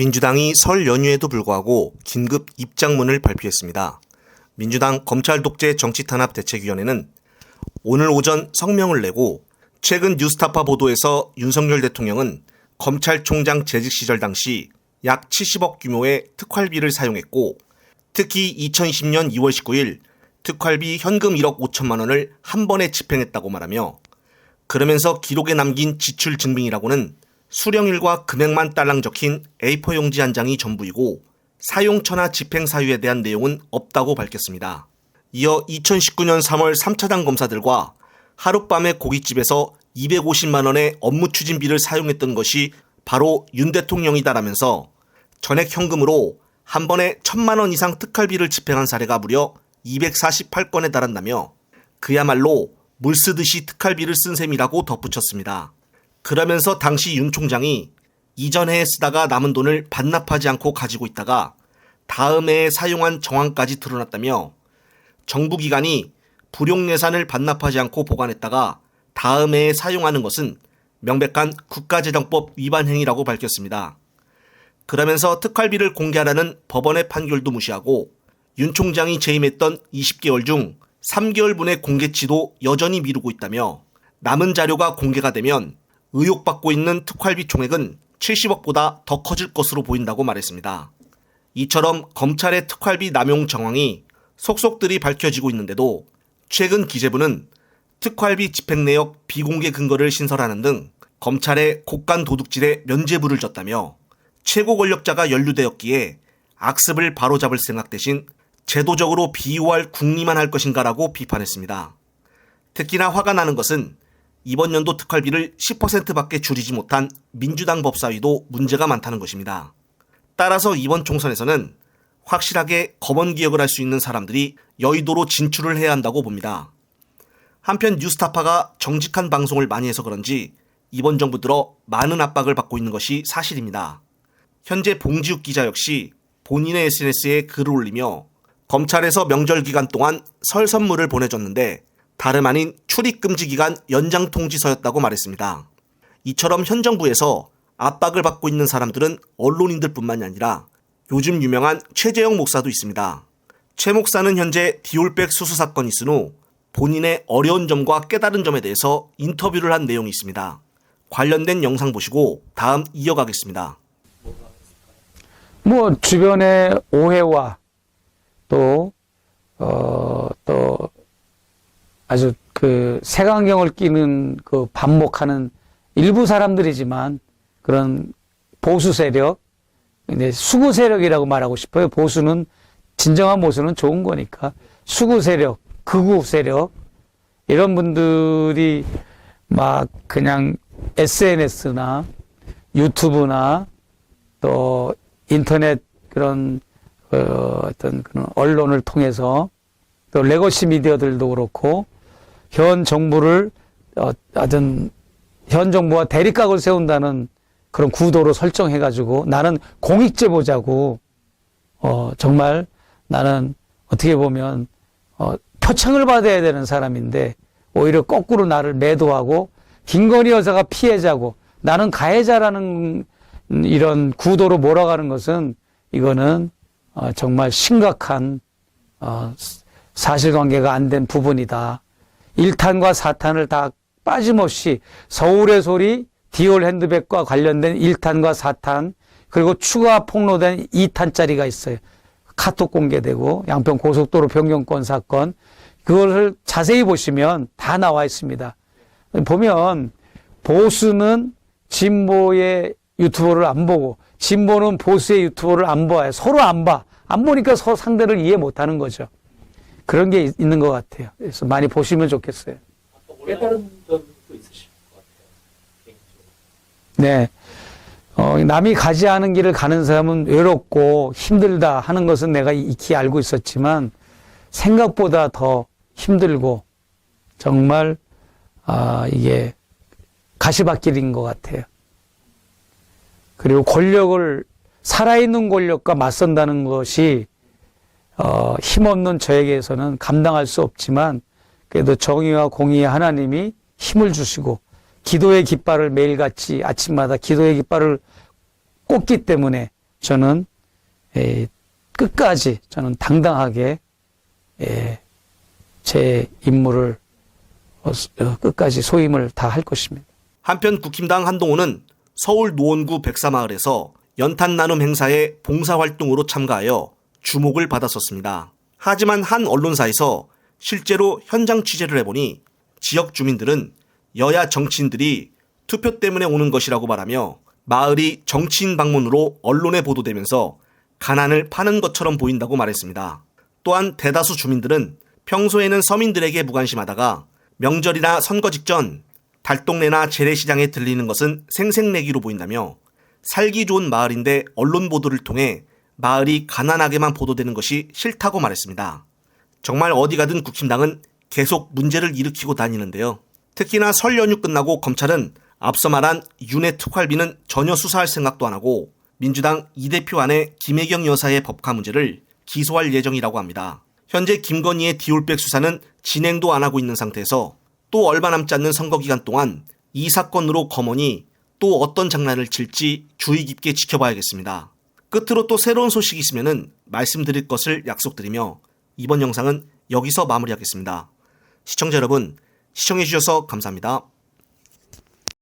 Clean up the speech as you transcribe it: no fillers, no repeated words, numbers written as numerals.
민주당이 설 연휴에도 불구하고 긴급 입장문을 발표했습니다. 민주당 검찰 독재 정치탄압 대책위원회는 오늘 오전 성명을 내고 최근 뉴스타파 보도에서 윤석열 대통령은 검찰총장 재직 시절 당시 약 70억 규모의 특활비를 사용했고 특히 2020년 2월 19일 특활비 현금 1억 5천만 원을 한 번에 집행했다고 말하며 그러면서 기록에 남긴 지출 증빙이라고는 수령일과 금액만 딸랑 적힌 A4 용지 한 장이 전부이고 사용처나 집행 사유에 대한 내용은 없다고 밝혔습니다. 이어 2019년 3월 3차장 검사들과 하룻밤에 고깃집에서 250만 원의 업무 추진비를 사용했던 것이 바로 윤 대통령이다라면서 전액 현금으로 한 번에 1,000만 원 이상 특활비를 집행한 사례가 무려 248건에 달한다며 그야말로 물 쓰듯이 특활비를 쓴 셈이라고 덧붙였습니다. 그러면서 당시 윤 총장이 이전 해에 쓰다가 남은 돈을 반납하지 않고 가지고 있다가 다음 해에 사용한 정황까지 드러났다며 정부 기관이 불용 예산을 반납하지 않고 보관했다가 다음 해에 사용하는 것은 명백한 국가재정법 위반 행위라고 밝혔습니다. 그러면서 특활비를 공개하라는 법원의 판결도 무시하고 윤 총장이 재임했던 20개월 중 3개월분의 공개치도 여전히 미루고 있다며 남은 자료가 공개가 되면 의혹받고 있는 특활비 총액은 70억보다 더 커질 것으로 보인다고 말했습니다. 이처럼 검찰의 특활비 남용 정황이 속속들이 밝혀지고 있는데도 최근 기재부는 특활비 집행 내역 비공개 근거를 신설하는 등 검찰의 곡간 도둑질에 면죄부를 줬다며 최고 권력자가 연루되었기에 악습을 바로잡을 생각 대신 제도적으로 비호할 궁리만 할 것인가라고 비판했습니다. 특히나 화가 나는 것은 이번 연도 특활비를 10%밖에 줄이지 못한 민주당 법사위도 문제가 많다는 것입니다. 따라서 이번 총선에서는 확실하게 검언 기억을 할 수 있는 사람들이 여의도로 진출을 해야 한다고 봅니다. 한편 뉴스타파가 정직한 방송을 많이 해서 그런지 이번 정부 들어 많은 압박을 받고 있는 것이 사실입니다. 현재 봉지욱 기자 역시 본인의 SNS에 글을 올리며 검찰에서 명절 기간 동안 설 선물을 보내줬는데 다름 아닌 출입금지 기간 연장 통지서였다고 말했습니다. 이처럼 현 정부에서 압박을 받고 있는 사람들은 언론인들뿐만이 아니라 요즘 유명한 최재형 목사도 있습니다. 최 목사는 현재 디올백 수수 사건이 있은 후 본인의 어려운 점과 깨달은 점에 대해서 인터뷰를 한 내용이 있습니다. 관련된 영상 보시고 다음 이어가겠습니다. 주변의 오해와 또 아주 색안경을 끼는 반목하는 일부 사람들이지만 그런 보수 세력, 수구 세력이라고 말하고 싶어요. 진정한 보수는 좋은 거니까. 수구 세력, 극우 세력, 이런 분들이 막 그냥 SNS나 유튜브나 또 인터넷 그런 어떤 그런 언론을 통해서 또 레거시 미디어들도 그렇고 현 정부를 현 정부와 대립각을 세운다는 그런 구도로 설정해가지고 나는 공익제 보자고 정말 나는 어떻게 보면 표창을 받아야 되는 사람인데 오히려 거꾸로 나를 매도하고 김건희 여사가 피해자고 나는 가해자라는 이런 구도로 몰아가는 것은 이거는 정말 심각한 사실관계가 안 된 부분이다. 1탄과 4탄을 다 빠짐없이 서울의 소리 디올 핸드백과 관련된 1탄과 4탄 그리고 추가 폭로된 2탄짜리가 있어요. 카톡 공개되고 양평 고속도로 변경권 사건 그것을 자세히 보시면 다 나와 있습니다. 보면 보수는 진보의 유튜브를 안 보고 진보는 보수의 유튜브를 안 봐요. 서로 안 봐. 안 보니까 서로 상대를 이해 못하는 거죠. 그런 게 있는 것 같아요. 그래서 많이 보시면 좋겠어요. 깨달은 점도 있으실 것 같아요. 네. 남이 가지 않은 길을 가는 사람은 외롭고 힘들다 하는 것은 내가 익히 알고 있었지만 생각보다 더 힘들고 정말 이게 가시밭길인 것 같아요. 그리고 살아있는 권력과 맞선다는 것이 힘없는 저에게서는 감당할 수 없지만 그래도 정의와 공의의 하나님이 힘을 주시고 기도의 깃발을 매일같이 아침마다 기도의 깃발을 꽂기 때문에 저는 끝까지 저는 당당하게 제 임무를 끝까지 소임을 다할 것입니다. 한편 국힘당 한동훈은 서울 노원구 백사마을에서 연탄 나눔 행사에 봉사활동으로 참가하여 주목을 받았었습니다. 하지만 한 언론사에서 실제로 현장 취재를 해보니 지역 주민들은 여야 정치인들이 투표 때문에 오는 것이라고 말하며 마을이 정치인 방문으로 언론에 보도되면서 가난을 파는 것처럼 보인다고 말했습니다. 또한 대다수 주민들은 평소에는 서민들에게 무관심하다가 명절이나 선거 직전 달동네나 재래시장에 들리는 것은 생색내기로 보인다며 살기 좋은 마을인데 언론 보도를 통해 마을이 가난하게만 보도되는 것이 싫다고 말했습니다. 정말 어디 가든 국힘당은 계속 문제를 일으키고 다니는데요. 특히나 설 연휴 끝나고 검찰은 앞서 말한 윤회 특활비는 전혀 수사할 생각도 안 하고 민주당 이 대표 아내 김혜경 여사의 법카 문제를 기소할 예정이라고 합니다. 현재 김건희의 디올백 수사는 진행도 안 하고 있는 상태에서 또 얼마 남지 않는 선거 기간 동안 이 사건으로 검언이 또 어떤 장난을 칠지 주의 깊게 지켜봐야겠습니다. 끝으로 또 새로운 소식이 있으면 말씀드릴 것을 약속드리며 이번 영상은 여기서 마무리하겠습니다. 시청자 여러분, 시청해주셔서 감사합니다.